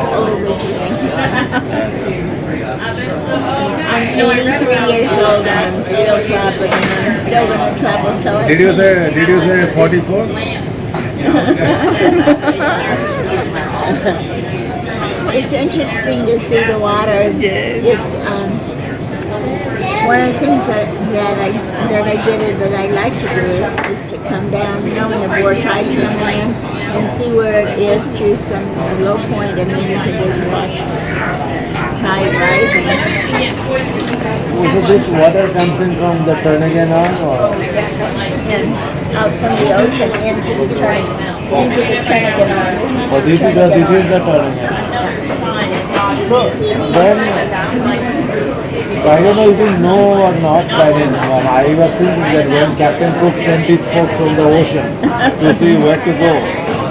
old as you think you are. I'm 83 years old and I'm still traveling and I'm still going to travel till Did you say 44? It's interesting to see the water. It's one of the things that I did and that I like to do is to come down, in the board tides coming in and see where it is to some low point, and then you can just watch tide rising. So this water comes in from the Turnagain Arm or? And out from the ocean into the Turnagain Arm. Oh, this is the Turnagain. So when I don't know if you know or not, I mean, I was thinking that when Captain Cook sent his folks from the ocean to see where to go,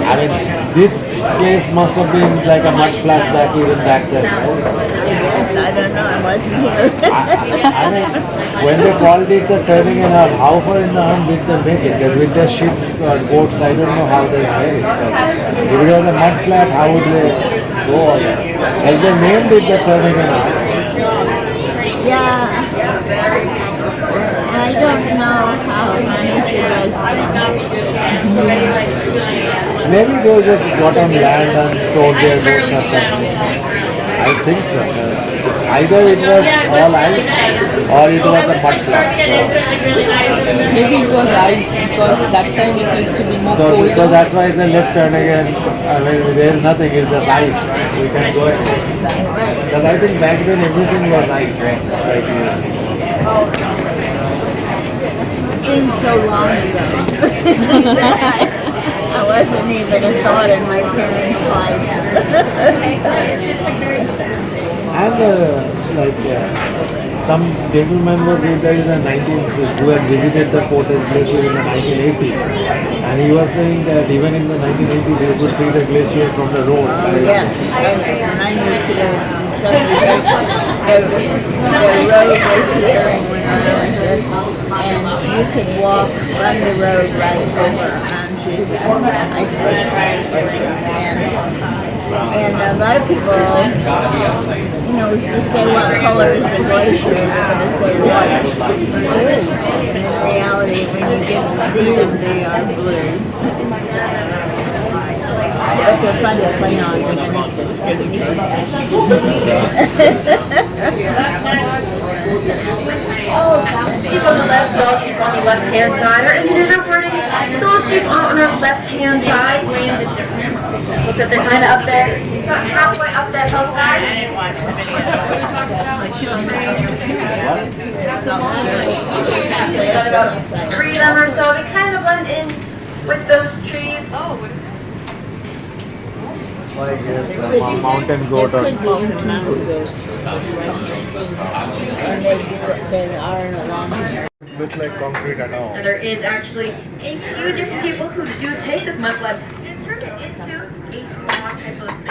I mean, this place must have been like a mud flat back even back then, right? Yes, I don't know, I wasn't here. I mean, when they called it the turning and all, how far in the arm did they make it? Because with their ships or boats, I don't know how they made it. If it was a mud flat, how would they go all that? As they named it the turning and all. Yeah, I don't know how nature does things. Maybe they just got on land and sold their boats or something. I think so. Either it was all ice or it was a mud flat. Maybe it was ice because that time it used to be more cold. So that's why I said let's turn again. I mean, there is nothing, it's just ice. We can go ahead. Because I think back then everything was ice. Right here. It seems so long ago. I wasn't even a thought in my parents' lives. And some gentleman was there in the 19th who had visited the Portage Glacier in the 1980s, and he was saying that even in the 1980s you could see the glacier from the road. Yes, when I moved here in 76, the road was here and when I went there, and you could walk from the road right over onto the ice and a lot of people, if you say what color is a glacier, they're going to say white. In reality, when you get to see them, they are blue. But they're fun to play on, even if the stage Sheep on the left, doll sheep on the left-hand side. Our individual wording, doll sheep on our left-hand side. Look at they're kind of up there. About halfway up that hillside. About 3 of them or so. They kind of blend in with those trees. Like a mountain goat or Could be some mountain goats. And they are along here. look like concrete and all. So there is actually a few different people who do take this mudflat and turn it into a small type of